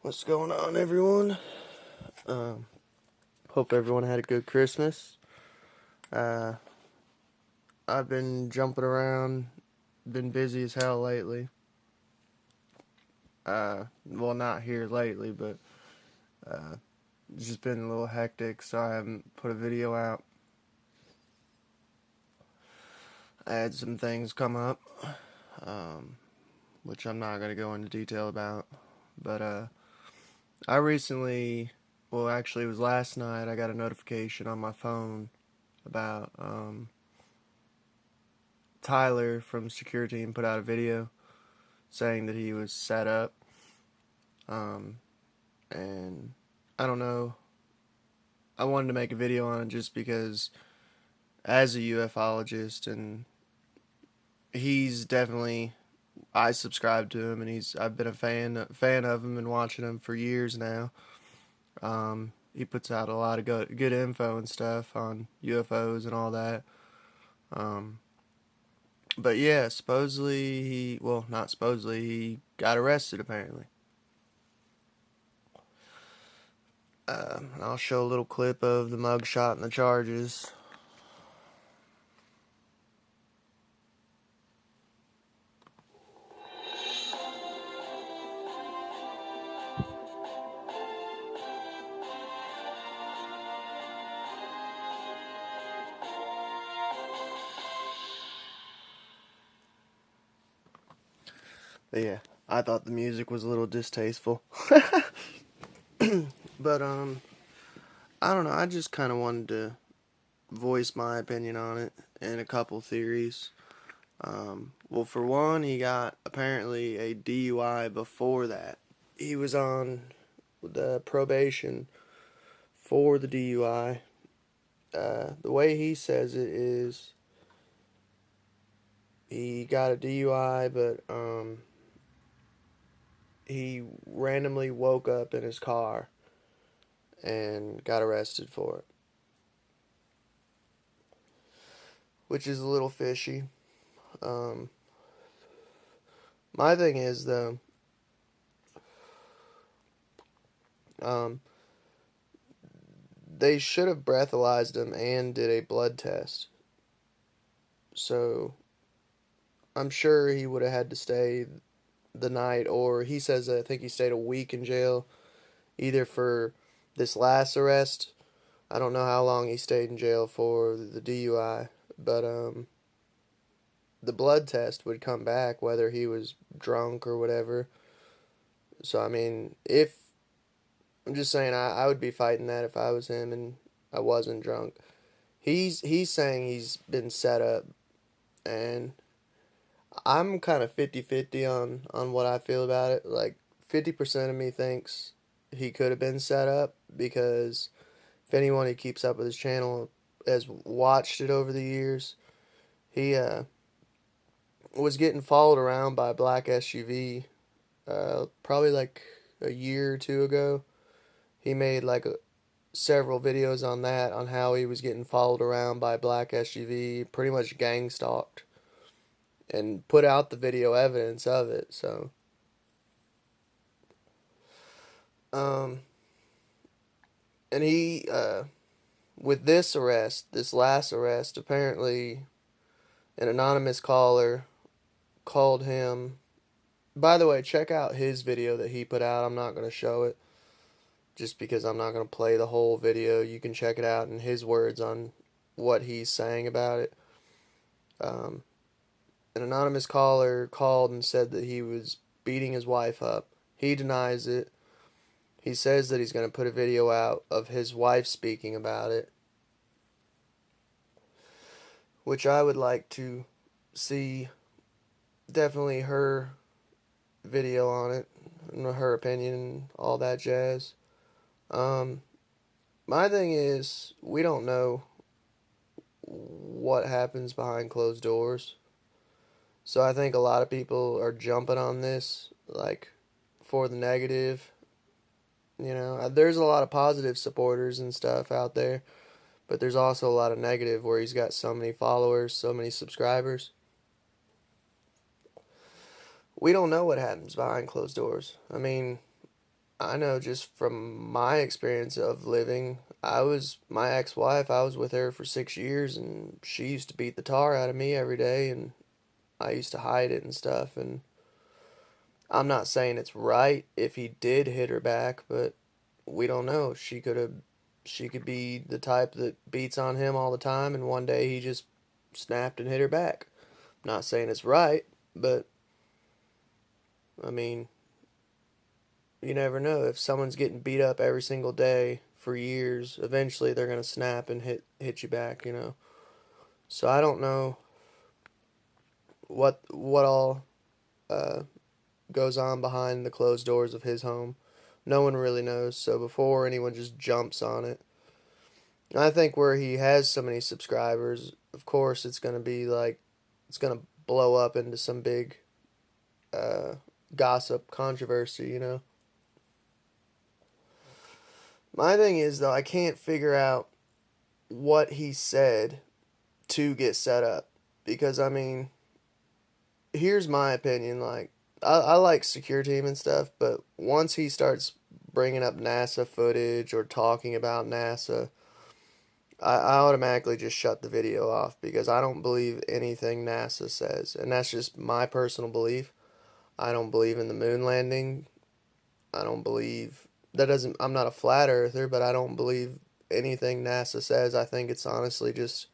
What's going on, everyone? Um, Hope everyone had a good Christmas. Uh, I've been jumping around, been busy as hell lately. Well, not here lately, but it's just been a little hectic, so I haven't put a video out. I had some things come up, which I'm not going to go into detail about, but I recently, well, actually, it was last night, I got a notification on my phone about Tyler from Security Team put out a video saying that he was set up. And I don't know. I wanted to make a video on it just because, as a ufologist, and he's definitely, I subscribe to him, and I've been a fan of him and watching him for years now. He puts out a lot of good info and stuff on UFOs and all that. But yeah, supposedly not supposedly, he got arrested apparently. I'll show a little clip of the mugshot and the charges. But yeah, I thought the music was a little distasteful. But I don't know, I just kind of wanted to voice my opinion on it and a couple theories. Well, for one, he got apparently a DUI before that. He was on the probation for the DUI. The way he says it is he got a DUI, but he randomly woke up in his car and got arrested for it, which is a little fishy. My thing is, though, they should have breathalyzed him and did a blood test. So I'm sure he would have had to stay the night, or he says I think he stayed a week in jail, either for this last arrest. I don't know how long he stayed in jail for the DUI, but the blood test would come back whether he was drunk or whatever. So I mean, if I'm just saying, I would be fighting that if I was him and I wasn't drunk. He's saying he's been set up, and I'm kind of 50-50 on what I feel about it. Like 50% of me thinks he could have been set up, because if anyone who keeps up with his channel has watched it over the years, he was getting followed around by a black SUV probably like a year or two ago. He made like several videos on that, on how he was getting followed around by a black SUV, pretty much gang stalked, and put out the video evidence of it. So and he with this arrest, this last arrest, apparently an anonymous caller called him. By the way, check out his video that he put out. I'm not going to show it just because I'm not going to play the whole video. You can check it out in his words on what he's saying about it. An anonymous caller called and said that he was beating his wife up. He denies it. He says that he's going to put a video out of his wife speaking about it, which I would like to see. Definitely her video on it, and her opinion, all that jazz. My thing is, we don't know what happens behind closed doors. So I think a lot of people are jumping on this, like, for the negative. You know, there's a lot of positive supporters and stuff out there, but there's also a lot of negative where he's got so many followers, so many subscribers. We don't know what happens behind closed doors. I mean, I know just from my experience of living, my ex-wife, I was with her for 6 years, and she used to beat the tar out of me every day, and I used to hide it and stuff. And I'm not saying it's right if he did hit her back, but we don't know. She could be the type that beats on him all the time, and one day he just snapped and hit her back. Not saying it's right, but I mean, you never know. If someone's getting beat up every single day for years, eventually they're gonna snap and hit you back. So I don't know what all uh, goes on behind the closed doors of his home. No one really knows. So before anyone just jumps on it, I think where he has so many subscribers, of course it's gonna be like it's gonna blow up into some big uh, gossip controversy. My thing is though, I can't figure out what he said to get set up because I mean, here's my opinion. Like, I like Secure Team and stuff, but once he starts bringing up NASA footage or talking about NASA, I automatically just shut the video off because I don't believe anything NASA says, and that's just my personal belief. I don't believe in the moon landing. I don't believe that doesn't. I'm not a flat earther, but I don't believe anything NASA says. I think it's honestly just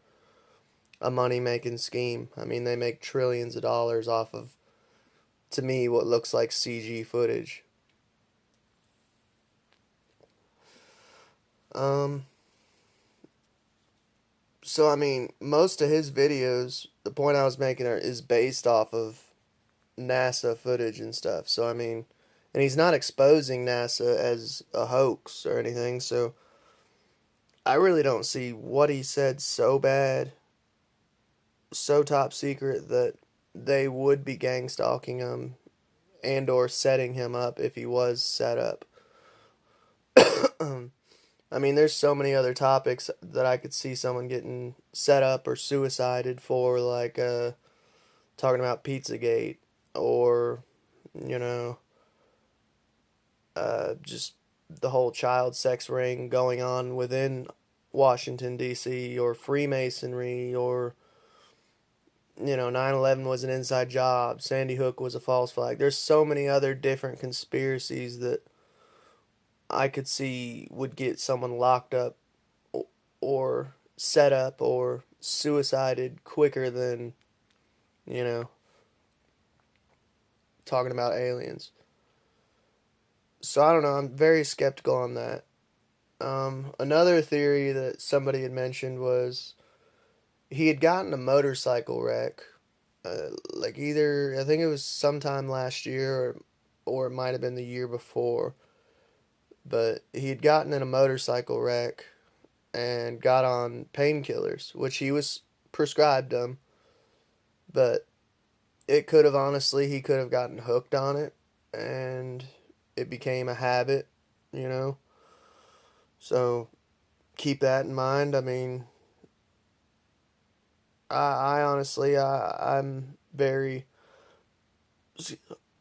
a money making scheme. I mean, they make trillions of dollars off of, to me, what looks like CG footage. Um, so I mean, most of his videos, the point I was making is based off of NASA footage and stuff. So I mean, and he's not exposing NASA as a hoax or anything. So I really don't see what he said so bad, so top secret that they would be gang stalking him and or setting him up if he was set up. I mean, there's so many other topics that I could see someone getting set up or suicided for, like talking about Pizzagate or, you know, just the whole child sex ring going on within Washington, D.C., or Freemasonry, or, 9/11 was an inside job, Sandy Hook was a false flag. There's so many other different conspiracies that I could see would get someone locked up or set up or suicided quicker than, you know, talking about aliens. So I don't know. I'm very skeptical on that. Another theory that somebody had mentioned was he had gotten a motorcycle wreck. Like either, I think it was sometime last year or it might have been the year before. But he had gotten in a motorcycle wreck and got on painkillers, which he was prescribed them. But he could have gotten hooked on it and it became a habit, you know? So keep that in mind. I mean, I honestly, I'm very,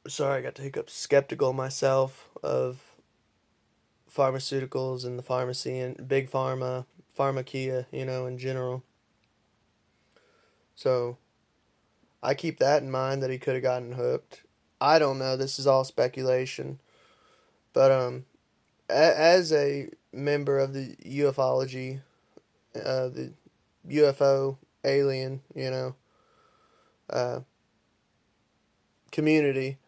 sorry, I got to hiccup, skeptical myself of pharmaceuticals and the pharmacy and big pharma, pharmakia, in general. So I keep that in mind that he could have gotten hooked. I don't know. This is all speculation. But as a member of the ufology, the UFO alien, uh, community,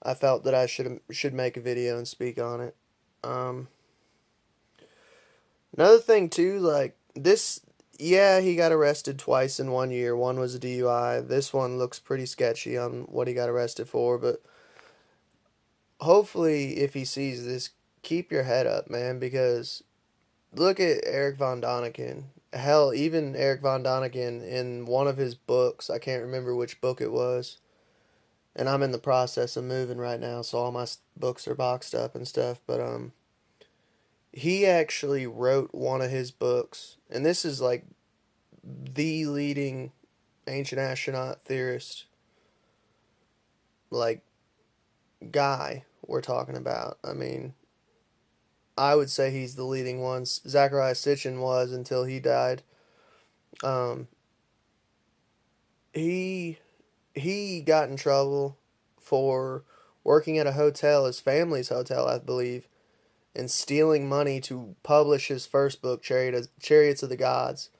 I felt that I should make a video and speak on it. Um, Another thing too, like this, yeah, he got arrested twice in 1 year. One was a DUI. This one looks pretty sketchy on what he got arrested for, but hopefully, if he sees this, keep your head up, man, because look at Eric Von Daniken. Hell, even Eric Von Daniken in one of his books, I can't remember which book it was, and I'm in the process of moving right now, so all my books are boxed up and stuff, but he actually wrote one of his books, and this is like the leading ancient astronaut theorist, like, guy we're talking about. I mean, I would say he's the leading one. Zachariah Sitchin was until he died. Um, he he got in trouble for working at a hotel, his family's hotel, I believe, and stealing money to publish his first book, Chariots of the Gods.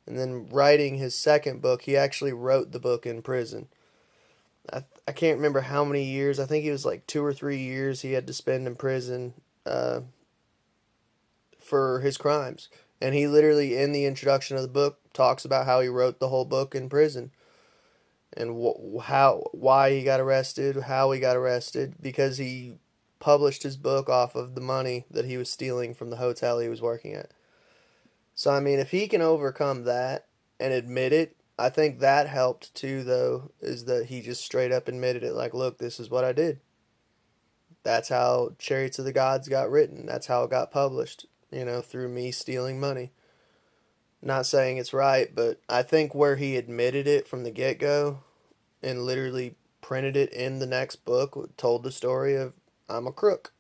And then writing his second book, he actually wrote the book in prison. I can't remember how many years. I think it was like 2 or 3 years he had to spend in prison uh, for his crimes. And he literally, in the introduction of the book, talks about how he wrote the whole book in prison and why he got arrested, how he got arrested, because he published his book off of the money that he was stealing from the hotel he was working at. So I mean, if he can overcome that and admit it, I think that helped too. Though is that he just straight up admitted it, like, look, this is what I did. That's how Chariots of the Gods got written. That's how it got published. Through me stealing money. Not saying it's right, but I think where he admitted it from the get go and literally printed it in the next book, told the story of I'm a crook.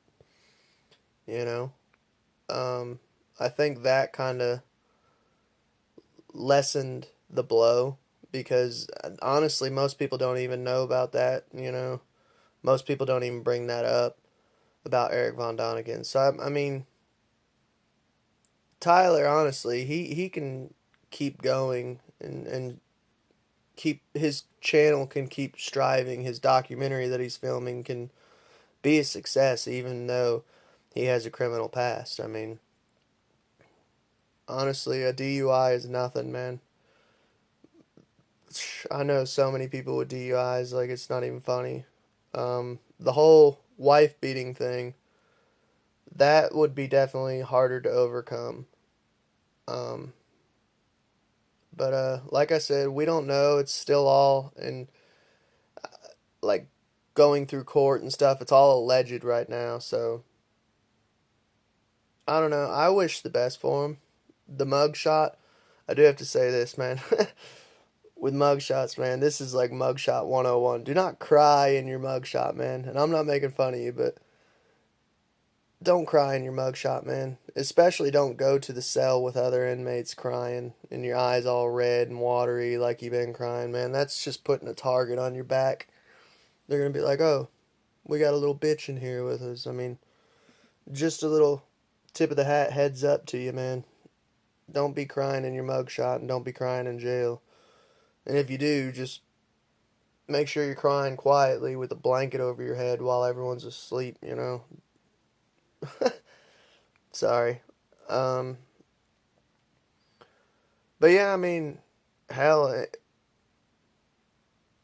You know, I think that kind of lessened the blow because honestly, most people don't even know about that. Most people don't even bring that up about Eric Von Donigan. So I mean, Tyler, honestly, he can keep going and keep his channel can keep striving. His documentary that he's filming can be a success, even though he has a criminal past. I mean, honestly, a DUI is nothing, man. I know so many people with DUIs, like it's not even funny. The whole wife beating thing, that would be definitely harder to overcome. Um, but like I said, we don't know. It's still all in like going through court and stuff. It's all alleged right now, so I don't know. I wish the best for him. The mugshot, I do have to say this, man. With mugshots, man, this is like mugshot 101. Do not cry in your mugshot, man. And I'm not making fun of you, but don't cry in your mugshot, man. Especially don't go to the cell with other inmates crying and your eyes all red and watery like you've been crying, man. That's just putting a target on your back. They're going to be like, oh, we got a little bitch in here with us. I mean, just a little tip of the hat heads up to you, man. Don't be crying in your mugshot and don't be crying in jail. And if you do, just make sure you're crying quietly with a blanket over your head while everyone's asleep. Sorry. Um, but yeah, I mean, hell,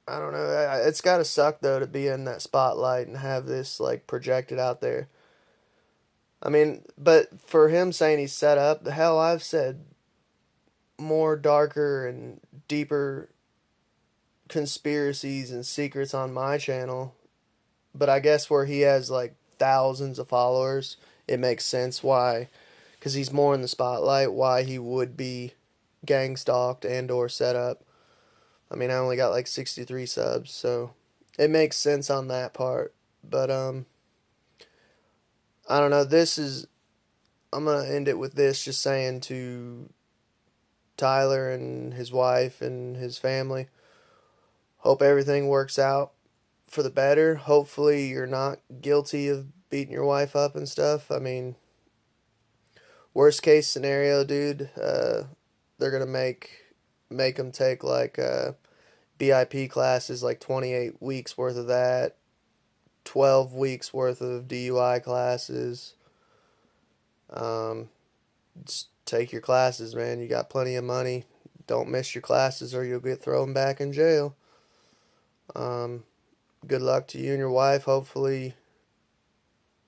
I don't know. It's got to suck, though, to be in that spotlight and have this, like, projected out there. I mean, but for him saying he's set up, the hell, I've said more darker and deeper conspiracies and secrets on my channel. But I guess where he has like thousands of followers, it makes sense why, because he's more in the spotlight, why he would be gang stalked and or set up. I mean, I only got like 63 subs, so it makes sense on that part. But I don't know. I'm gonna end it with this, just saying to Tyler and his wife and his family, hope everything works out for the better. Hopefully, you're not guilty of beating your wife up and stuff. I mean, worst case scenario, dude, they're gonna make them take like BIP classes, like 28 weeks worth of that, 12 weeks worth of DUI classes. Um, just take your classes, man. You got plenty of money. Don't miss your classes or you'll get thrown back in jail. Um, Good luck to you and your wife. Hopefully,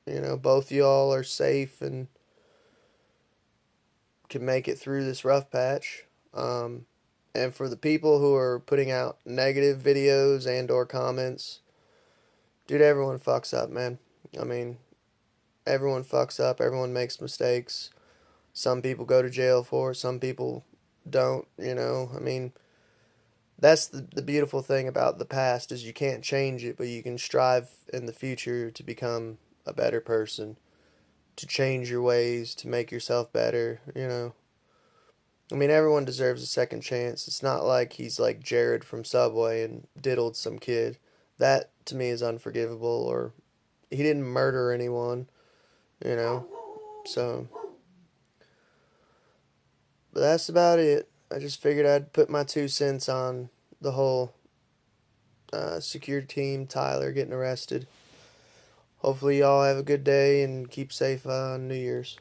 both y'all are safe and can make it through this rough patch. And for the people who are putting out negative videos and or comments, dude, everyone fucks up, man. I mean, everyone fucks up. Everyone makes mistakes. Some people go to jail for it. Some people don't. I mean, that's the beautiful thing about the past is you can't change it, but you can strive in the future to become a better person. to change your ways, to make yourself better, you know. I mean, everyone deserves a second chance. It's not like he's like Jared from Subway and diddled some kid. That to me is unforgivable. Or he didn't murder anyone, you know. So, but that's about it. I just figured I'd put my 2 cents on the whole security team, Tyler getting arrested. Hopefully, y'all have a good day and keep safe on New Year's.